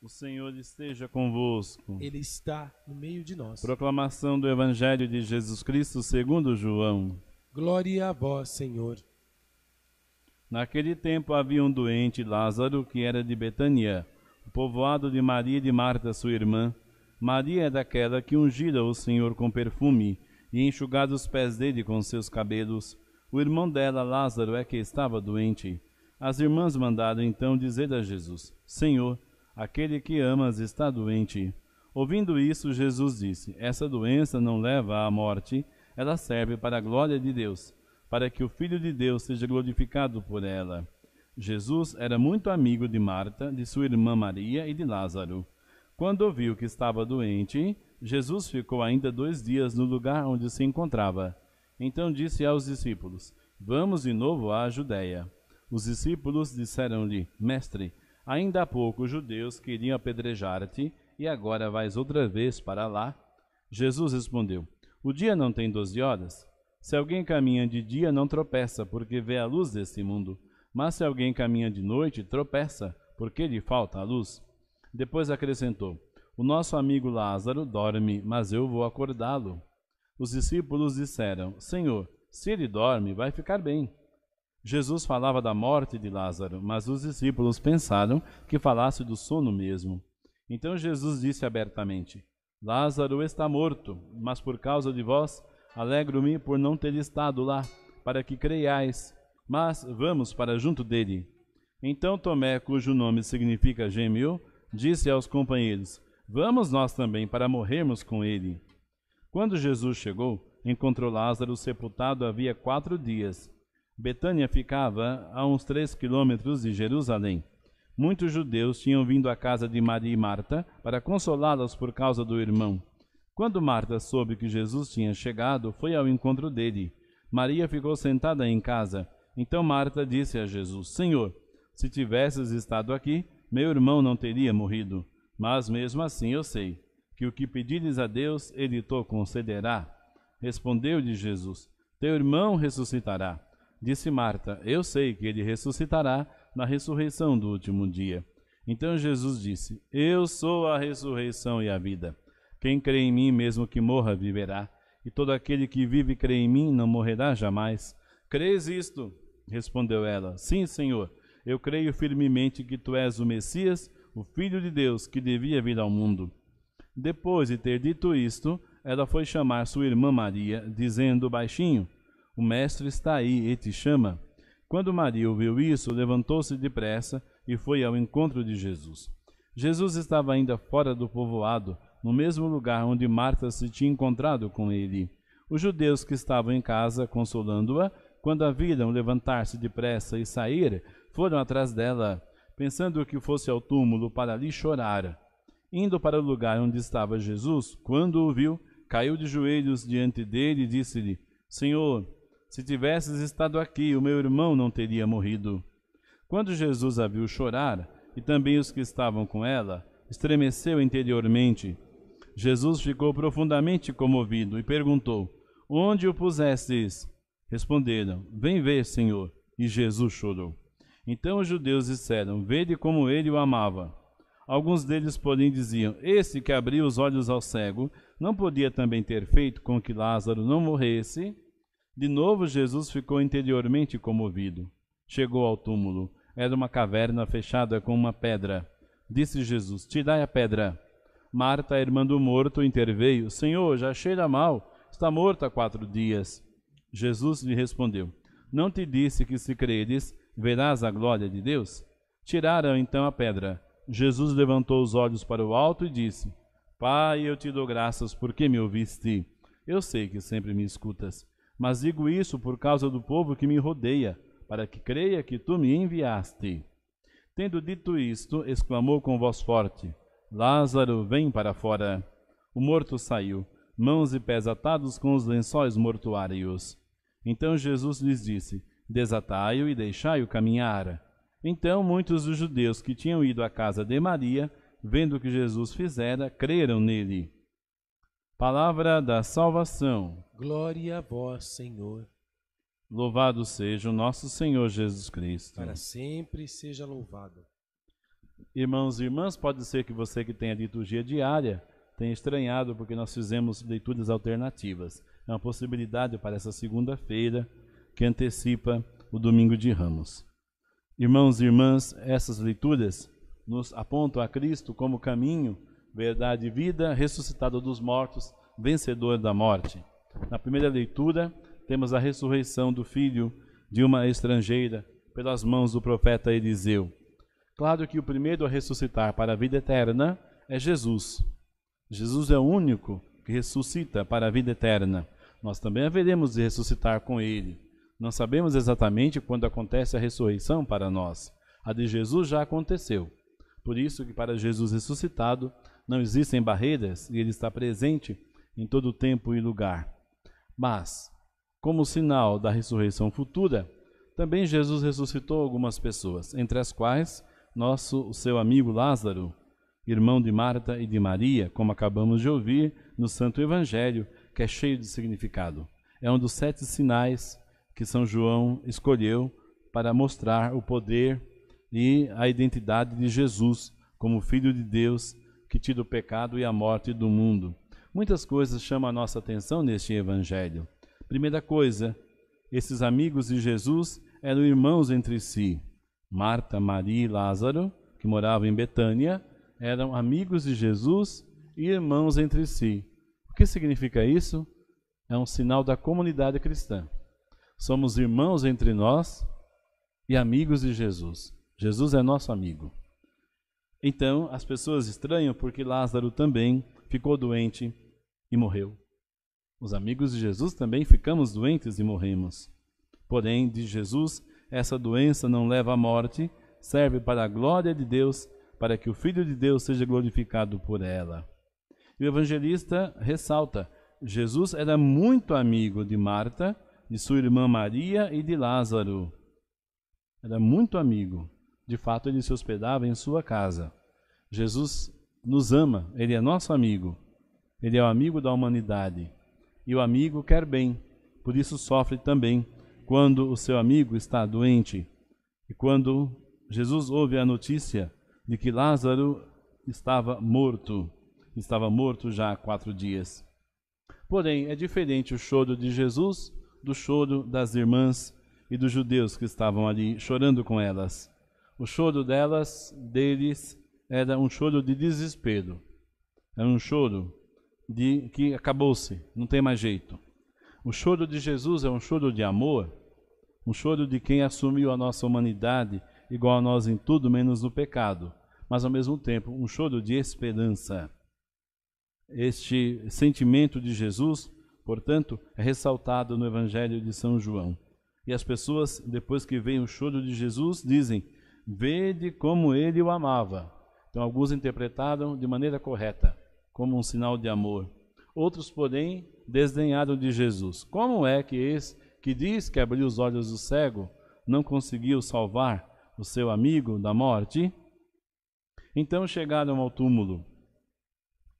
O Senhor esteja convosco. Ele está no meio de nós. Proclamação do Evangelho de Jesus Cristo segundo João. Glória a vós, Senhor. Naquele tempo havia um doente, Lázaro, que era de Betânia, o povoado de Maria e de Marta, sua irmã. Maria é daquela que ungira o Senhor com perfume e enxugado os pés dele com seus cabelos. O irmão dela, Lázaro, é que estava doente. As irmãs mandaram então dizer a Jesus: Senhor, aquele que amas está doente. Ouvindo isso, Jesus disse: Essa doença não leva à morte, ela serve para a glória de Deus, para que o Filho de Deus seja glorificado por ela. Jesus era muito amigo de Marta, de sua irmã Maria e de Lázaro. Quando ouviu que estava doente, Jesus ficou ainda 2 dias no lugar onde se encontrava. Então disse aos discípulos: Vamos de novo à Judéia. Os discípulos disseram-lhe: Mestre, ainda há pouco os judeus queriam apedrejar-te, e agora vais outra vez para lá? Jesus respondeu: O dia não tem 12 horas? Se alguém caminha de dia, não tropeça, porque vê a luz deste mundo. Mas se alguém caminha de noite, tropeça, porque lhe falta a luz. Depois acrescentou: O nosso amigo Lázaro dorme, mas eu vou acordá-lo. Os discípulos disseram: Senhor, se ele dorme, vai ficar bem. Jesus falava da morte de Lázaro, mas os discípulos pensaram que falasse do sono mesmo. Então Jesus disse abertamente: Lázaro está morto, mas por causa de vós, alegro-me por não ter estado lá, para que creiais. Mas vamos para junto dele. Então Tomé, cujo nome significa gêmeo, disse aos companheiros: Vamos nós também para morrermos com ele. Quando Jesus chegou, encontrou Lázaro sepultado havia 4 dias. Betânia ficava a uns 3 quilômetros de Jerusalém. Muitos judeus tinham vindo à casa de Maria e Marta para consolá-las por causa do irmão. Quando Marta soube que Jesus tinha chegado, foi ao encontro dele. Maria ficou sentada em casa. Então Marta disse a Jesus: Senhor, se tivesses estado aqui, meu irmão não teria morrido. Mas mesmo assim eu sei que o que pedires a Deus, ele te concederá. Respondeu-lhe Jesus: Teu irmão ressuscitará. Disse Marta: Eu sei que ele ressuscitará na ressurreição do último dia. Então Jesus disse: Eu sou a ressurreição e a vida. Quem crê em mim, mesmo que morra, viverá. E todo aquele que vive e crê em mim não morrerá jamais. Crês isto? Respondeu ela: Sim, Senhor. Eu creio firmemente que tu és o Messias, o Filho de Deus, que devia vir ao mundo. Depois de ter dito isto, ela foi chamar sua irmã Maria, dizendo baixinho: O mestre está aí e te chama. Quando Maria ouviu isso, levantou-se depressa e foi ao encontro de Jesus. Jesus estava ainda fora do povoado, no mesmo lugar onde Marta se tinha encontrado com ele. Os judeus que estavam em casa, consolando-a, quando a viram levantar-se depressa e sair, foram atrás dela, pensando que fosse ao túmulo para ali chorar. Indo para o lugar onde estava Jesus, quando o viu, caiu de joelhos diante dele e disse-lhe: Senhor, se tivesses estado aqui, o meu irmão não teria morrido. Quando Jesus a viu chorar, e também os que estavam com ela, estremeceu interiormente. Jesus ficou profundamente comovido e perguntou: Onde o pusestes? Responderam: Vem ver, Senhor. E Jesus chorou. Então os judeus disseram: Vede como ele o amava. Alguns deles, porém, diziam: Esse que abriu os olhos ao cego, não podia também ter feito com que Lázaro não morresse? De novo Jesus ficou interiormente comovido. Chegou ao túmulo. Era uma caverna fechada com uma pedra. Disse Jesus: Tirai a pedra. Marta, a irmã do morto, interveio: Senhor, já cheira mal, está morto há 4 dias. Jesus lhe respondeu: Não te disse que se creres, verás a glória de Deus? Tiraram então a pedra. Jesus levantou os olhos para o alto e disse: Pai, eu te dou graças porque me ouviste. Eu sei que sempre me escutas, mas digo isso por causa do povo que me rodeia, para que creia que tu me enviaste. Tendo dito isto, exclamou com voz forte: Lázaro, vem para fora. O morto saiu, mãos e pés atados com os lençóis mortuários. Então Jesus lhes disse: Desatai-o e deixai-o caminhar. Então muitos dos judeus que tinham ido à casa de Maria, vendo o que Jesus fizera, creram nele. Palavra da salvação. Glória a vós, Senhor. Louvado seja o nosso Senhor Jesus Cristo. Para sempre seja louvado. Irmãos e irmãs, pode ser que você que tem a liturgia diária tenha estranhado porque nós fizemos leituras alternativas. É uma possibilidade para essa segunda-feira que antecipa o Domingo de Ramos. Irmãos e irmãs, essas leituras nos apontam a Cristo como caminho, verdade e vida, ressuscitado dos mortos, vencedor da morte. Na primeira leitura, temos a ressurreição do filho de uma estrangeira pelas mãos do profeta Eliseu. Claro que o primeiro a ressuscitar para a vida eterna é Jesus. Jesus é o único que ressuscita para a vida eterna. Nós também haveremos de ressuscitar com ele. Não sabemos exatamente quando acontece a ressurreição para nós. A de Jesus já aconteceu. Por isso que para Jesus ressuscitado não existem barreiras e ele está presente em todo tempo e lugar. Mas, como sinal da ressurreição futura, também Jesus ressuscitou algumas pessoas, entre as quais o seu amigo Lázaro, irmão de Marta e de Maria, como acabamos de ouvir no Santo Evangelho, que é cheio de significado. É um dos 7 sinais que São João escolheu para mostrar o poder e a identidade de Jesus como Filho de Deus que tira o pecado e a morte do mundo. Muitas coisas chamam a nossa atenção neste Evangelho. Primeira coisa, esses amigos de Jesus eram irmãos entre si. Marta, Maria e Lázaro, que moravam em Betânia, eram amigos de Jesus e irmãos entre si. O que significa isso? É um sinal da comunidade cristã. Somos irmãos entre nós e amigos de Jesus. Jesus é nosso amigo. Então, as pessoas estranham porque Lázaro também ficou doente e morreu. Os amigos de Jesus também ficamos doentes e morremos. Porém, de Jesus, essa doença não leva à morte, serve para a glória de Deus, para que o Filho de Deus seja glorificado por ela. E o evangelista ressalta, Jesus era muito amigo de Marta, de sua irmã Maria e de Lázaro. Era muito amigo. De fato, ele se hospedava em sua casa. Jesus nos ama, ele é nosso amigo. Ele é o amigo da humanidade. E o amigo quer bem, por isso sofre também quando o seu amigo está doente. E quando Jesus ouve a notícia de que Lázaro estava morto já há 4 dias. Porém, é diferente o choro de Jesus do choro das irmãs e dos judeus que estavam ali chorando com elas. O choro deles, era um choro de desespero. Era um choro de que acabou-se, não tem mais jeito. O choro de Jesus é um choro de amor, um choro de quem assumiu a nossa humanidade igual a nós em tudo menos no pecado, mas ao mesmo tempo um choro de esperança. Este sentimento de Jesus, portanto, é ressaltado no Evangelho de São João. E as pessoas, depois que veem o choro de Jesus, dizem, vede como ele o amava. Então, alguns interpretaram de maneira correta, como um sinal de amor. Outros, porém, desdenharam de Jesus. Como é que esse que diz que abriu os olhos do cego não conseguiu salvar o seu amigo da morte? Então chegaram ao túmulo,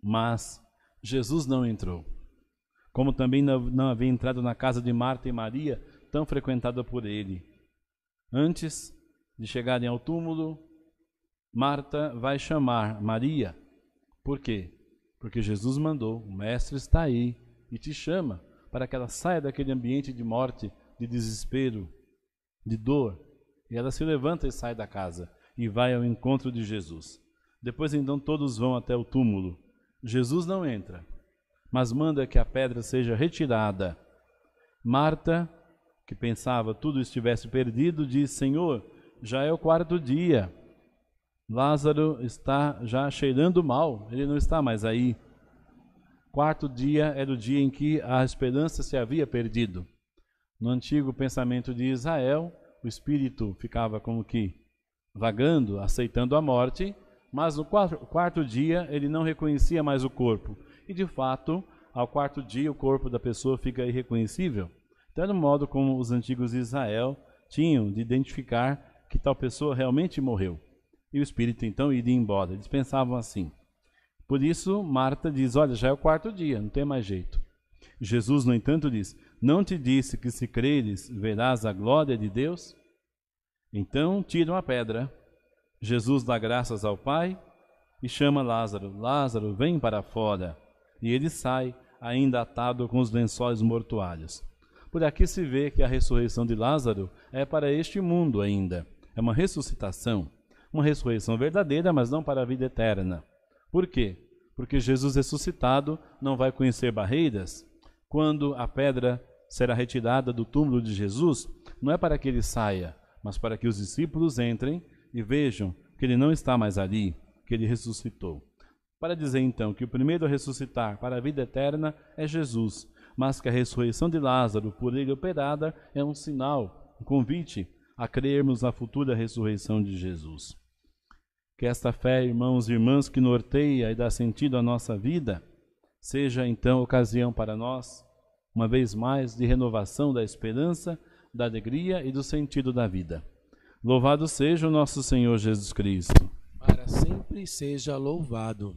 mas Jesus não entrou. Como também não havia entrado na casa de Marta e Maria, tão frequentada por ele. Antes de chegarem ao túmulo, Marta vai chamar Maria. Por quê? Porque Jesus mandou, o Mestre está aí e te chama para que ela saia daquele ambiente de morte, de desespero, de dor. E ela se levanta e sai da casa e vai ao encontro de Jesus. Depois então todos vão até o túmulo. Jesus não entra, mas manda que a pedra seja retirada. Marta, que pensava tudo estivesse perdido, diz, Senhor, já é o 4º dia. Lázaro está já cheirando mal, ele não está mais aí. 4º dia era o dia em que a esperança se havia perdido. No antigo pensamento de Israel, o espírito ficava como que vagando, aceitando a morte, mas no 4º dia ele não reconhecia mais o corpo. E de fato, ao 4º dia o corpo da pessoa fica irreconhecível. Então era o modo como os antigos de Israel tinham de identificar que tal pessoa realmente morreu. E o espírito então iria embora. Eles pensavam assim. Por isso Marta diz, olha, já é o 4º dia, não tem mais jeito. Jesus, no entanto, diz, não te disse que se creres verás a glória de Deus? Então tiram a pedra. Jesus dá graças ao Pai e chama Lázaro. Lázaro, vem para fora. E ele sai, ainda atado com os lençóis mortuários. Por aqui se vê que a ressurreição de Lázaro é para este mundo ainda. É uma ressuscitação. Uma ressurreição verdadeira, mas não para a vida eterna. Por quê? Porque Jesus ressuscitado não vai conhecer barreiras. Quando a pedra será retirada do túmulo de Jesus, não é para que ele saia, mas para que os discípulos entrem e vejam que ele não está mais ali, que ele ressuscitou. Para dizer então que o primeiro a ressuscitar para a vida eterna é Jesus, mas que a ressurreição de Lázaro, por ele operada, é um sinal, um convite a crermos na futura ressurreição de Jesus. Que esta fé, irmãos e irmãs, que norteia e dá sentido à nossa vida, seja então ocasião para nós, uma vez mais, de renovação da esperança, da alegria e do sentido da vida. Louvado seja o nosso Senhor Jesus Cristo. Para sempre seja louvado.